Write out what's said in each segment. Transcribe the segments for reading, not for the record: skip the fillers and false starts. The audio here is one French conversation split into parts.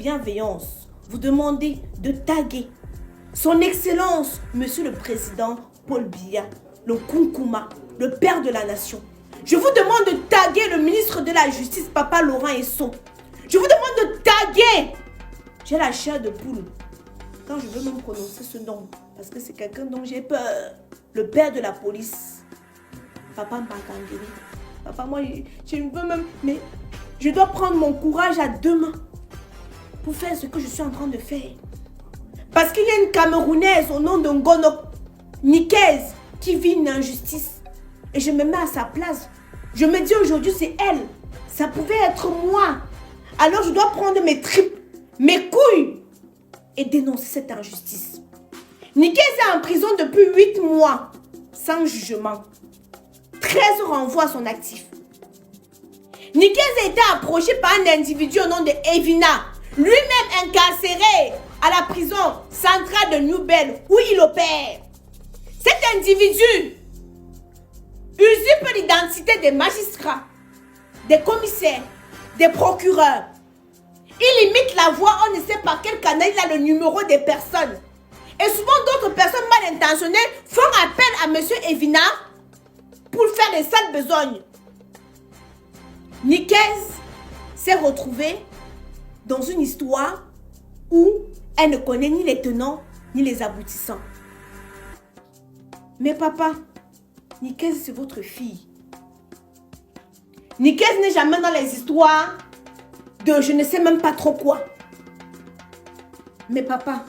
bienveillance, vous demandez de taguer son Excellence, Monsieur le Président Paul Biya, le Kunkuma, le père de la nation. Je vous demande de taguer le ministre de la Justice, Papa Laurent Esso. Je vous demande de taguer. J'ai la chair de poule quand je veux même prononcer ce nom, parce que c'est quelqu'un dont j'ai peur. Le père de la police, Papa Mbakangeli. Papa, moi, je ne veux même... Mais je dois prendre mon courage à deux mains pour faire ce que je suis en train de faire. Parce qu'il y a une Camerounaise au nom de Ngono Nikez qui vit une injustice. Et je me mets à sa place. Je me dis aujourd'hui, c'est elle. Ça pouvait être moi. Alors je dois prendre mes tripes, mes couilles et dénoncer cette injustice. Nikez est en prison depuis 8 mois, sans jugement. 13 renvois à son actif. Nikez a été approché par un individu au nom de Evina, lui-même incarcéré à la prison centrale de New Bell, où il opère. Cet individu usurpe l'identité des magistrats, des commissaires, des procureurs. Il imite la voix, on ne sait par quel canal il a le numéro des personnes. Et souvent d'autres personnes mal intentionnées font appel à M. Evina pour faire des sales besognes. Nikez s'est retrouvée dans une histoire où elle ne connaît ni les tenants ni les aboutissants. Mais papa, Nikez, c'est votre fille. Nikez n'est jamais dans les histoires de je ne sais même pas trop quoi. Mais papa,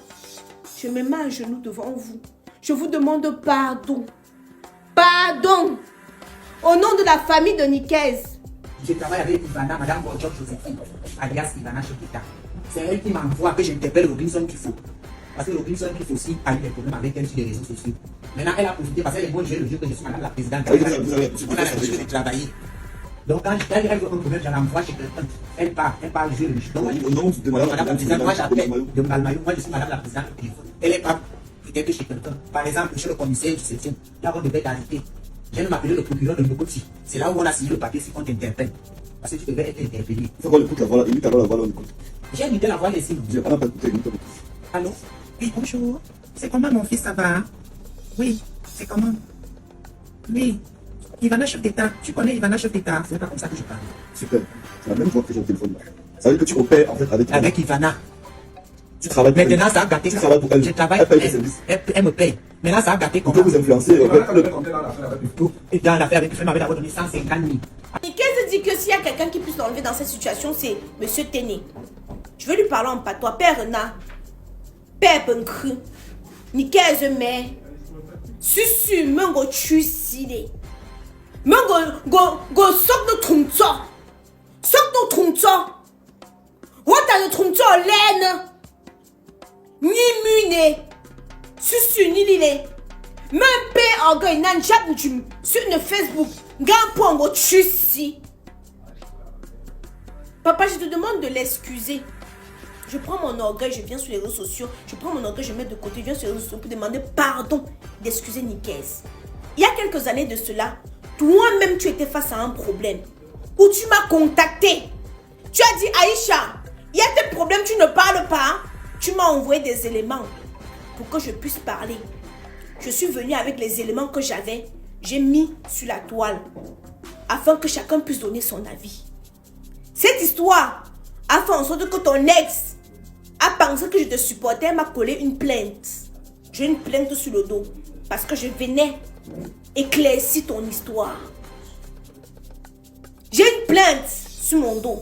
je me mets à genoux devant vous. Je vous demande pardon. Pardon. Au nom de la famille de Nikez. Je travaille avec Ivana, Madame Borjok Joséphine, alias Ivana Chekita. C'est elle qui m'envoie que j'interpelle Robinson Kifo. Parce que Robinson Kifo aussi a eu des problèmes avec elle sur les réseaux sociaux. Maintenant, elle a profité parce qu'elle est bonne jouer le jeu que je suis Madame la Présidente. On a l'habitude de travailler. Donc, quand elle veut un problème, je l'envoie chez quelqu'un. Elle part jouer le jeu. Donc, au nom de Madame la Présidente, moi j'appelle de Malmaillot, moi je suis Madame la Présidente au téléphone. Elle est pas peut-être chez quelqu'un. Par exemple, chez le commissaire du 7e, là on devait arrêter. J'ai même appelé le procureur de Mbokoti. C'est là où on a signé le papier si on t'interpelle. Parce que tu devais être interpellé. Il faut qu'on écoute la voix, imite alors la voix, on écoute. J'ai imité la voix ici. Je n'ai pas écouté, imite. Allô? Oui, bonjour. C'est comment mon fils, ça va? Oui, c'est comment? Oui. Ivana chef d'État. Tu connais Ivana chef d'État? C'est pas comme ça que je parle. Super. C'est la même voix que j'ai au téléphone. Ça veut dire que tu opères en fait avec Ivana. Tu travailles pour maintenant, elle. ça a gâté. Tu travailles pour elle. Je travaille elle pour paye elle. Elle me paye. Maintenant, ça a gâté comment? On peut vous influencer. Et dans l'affaire avec elle m'avait d'abord donné 150 000. Nikez dit que s'il y a quelqu'un qui puisse l'enlever dans cette situation, c'est M. Téné. Je vais lui parler en patois. Père Renard, Père Benkru, Nikez mais Susu, Mengo Chusile. Mengo sok no trumso. Sok no trumso. Wata no trumso laine. Ni mune. Susu ni lile. Même père orgueil nan chat sur le Facebook. Gampongo Chusi. Papa, je te demande de l'excuser. Je prends mon orgueil, je viens sur les réseaux sociaux. Je prends mon orgueil, je mets de côté. Je viens sur les réseaux sociaux pour demander pardon d'excuser Nikez. Il y a quelques années de cela, toi-même tu étais face à un problème. Où tu m'as contacté. Tu as dit Aïcha, il y a des problèmes, tu ne parles pas. Tu m'as envoyé des éléments pour que je puisse parler. Je suis venue avec les éléments que j'avais. J'ai mis sur la toile afin que chacun puisse donner son avis. Cette histoire a fait en sorte que ton ex a pensé que je te supportais. Elle m'a collé une plainte. J'ai une plainte sur le dos parce que je venais éclaircir ton histoire. J'ai une plainte sur mon dos.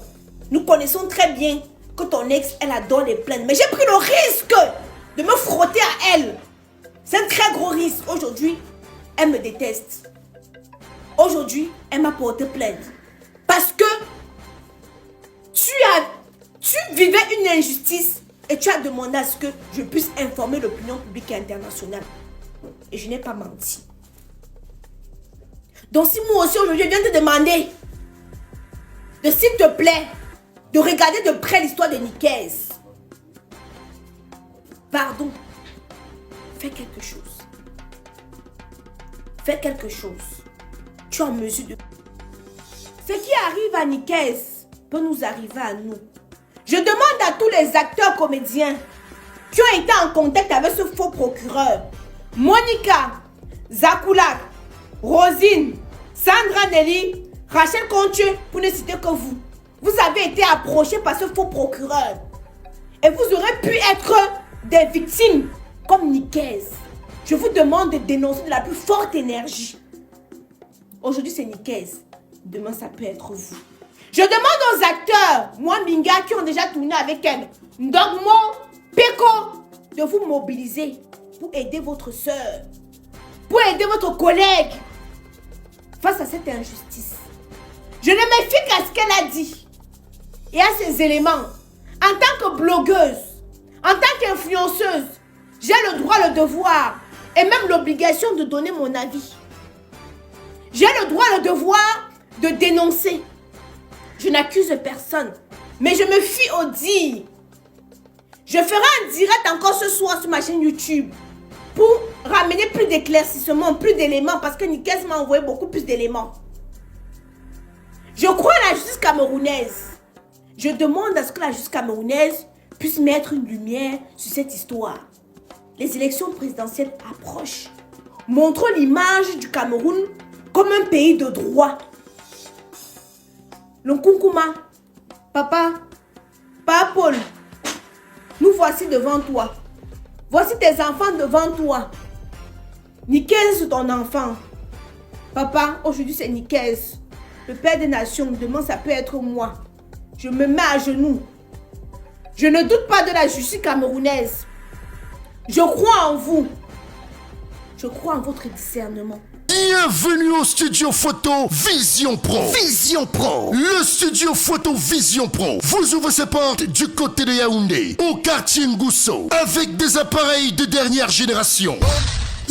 Nous connaissons très bien que ton ex, elle adore les plaintes. Mais j'ai pris le risque de me frotter à elle. C'est un très gros risque. Aujourd'hui, elle me déteste. Aujourd'hui, elle m'a porté plainte. Parce que tu vivais une injustice et tu as demandé à ce que je puisse informer l'opinion publique et internationale. Et je n'ai pas menti. Donc si moi aussi aujourd'hui, je viens te demander de s'il te plaît, de regarder de près l'histoire de Nikez. Pardon. Fais quelque chose. Fais quelque chose. Tu es en mesure de... Ce qui arrive à Nikez peut nous arriver à nous. Je demande à tous les acteurs comédiens qui ont été en contact avec ce faux procureur, Monica, Zakoulak, Rosine, Sandra Nelly, Rachel Contieu, pour ne citer que vous. Vous avez été approchés par ce faux procureur. Et vous aurez pu être des victimes comme Nikez. Je vous demande de dénoncer de la plus forte énergie. Aujourd'hui, c'est Nikez. Demain, ça peut être vous. Je demande aux acteurs, moi, Minga, qui ont déjà tourné avec elle, Ndogmo, Peko, de vous mobiliser pour aider votre soeur, pour aider votre collègue face à cette injustice. Je ne me fie qu'à ce qu'elle a dit et à ces éléments. En tant que blogueuse, en tant qu'influenceuse, j'ai le droit, le devoir et même l'obligation de donner mon avis. J'ai le droit, le devoir de dénoncer. Je n'accuse personne, mais je me fie au dire. Je ferai un direct encore ce soir sur ma chaîne YouTube pour ramener plus d'éclaircissements, plus d'éléments, parce que Nikez m'a envoyé beaucoup plus d'éléments. Je crois à la justice camerounaise. Je demande à ce que la justice camerounaise puisse mettre une lumière sur cette histoire. Les élections présidentielles approchent. Montrons l'image du Cameroun comme un pays de droit. Lonkunkuma, papa, Paul, nous voici devant toi. Voici tes enfants devant toi. Nikez, c'est ton enfant. Papa, aujourd'hui c'est Nikez, le père des nations. Demain, ça peut être moi. Je me mets à genoux. Je ne doute pas de la justice camerounaise. Je crois en vous. Je crois en votre discernement. Bienvenue au studio photo Vision Pro. Vision Pro. Le studio photo Vision Pro vous ouvre ses portes du côté de Yaoundé, au quartier Ngousso, avec des appareils de dernière génération.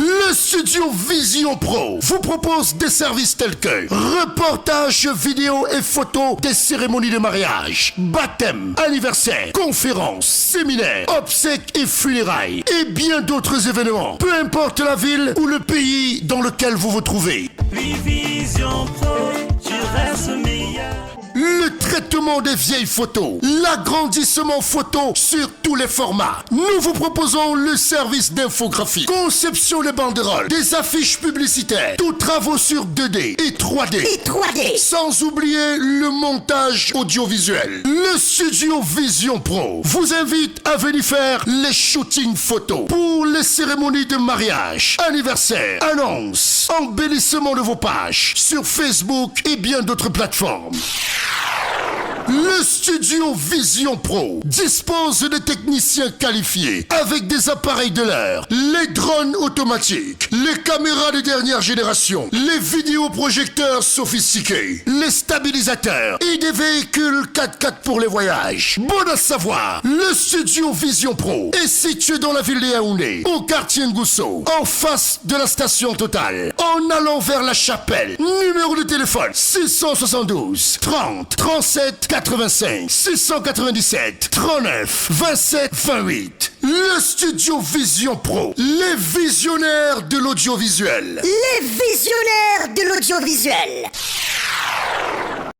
Le studio Vision Pro vous propose des services tels que reportages vidéo et photos des cérémonies de mariage, baptême, anniversaire, conférences, séminaires, obsèques et funérailles et bien d'autres événements. Peu importe la ville ou le pays dans lequel vous vous trouvez. Vision Pro, tu restes meilleur. Le traitement des vieilles photos, l'agrandissement photo sur tous les formats. Nous vous proposons le service d'infographie, conception des banderoles, des affiches publicitaires, tous travaux sur 2D et 3D. Sans oublier le montage audiovisuel. Le studio Vision Pro vous invite à venir faire les shootings photos pour les cérémonies de mariage, anniversaire, annonces, embellissement de vos pages sur Facebook et bien d'autres plateformes. Le studio Vision Pro dispose de techniciens qualifiés avec des appareils de l'heure, les drones automatiques, les caméras de dernière génération, les vidéoprojecteurs sophistiqués, les stabilisateurs et des véhicules 4x4 pour les voyages. Bon à savoir, le studio Vision Pro est situé dans la ville de Yaoundé, au quartier Ngousso, en face de la station Total, en allant vers la chapelle. Numéro de téléphone 672 30 37 85 697 39 27 28. Le studio Vision Pro, les visionnaires de l'audiovisuel. Les visionnaires de l'audiovisuel.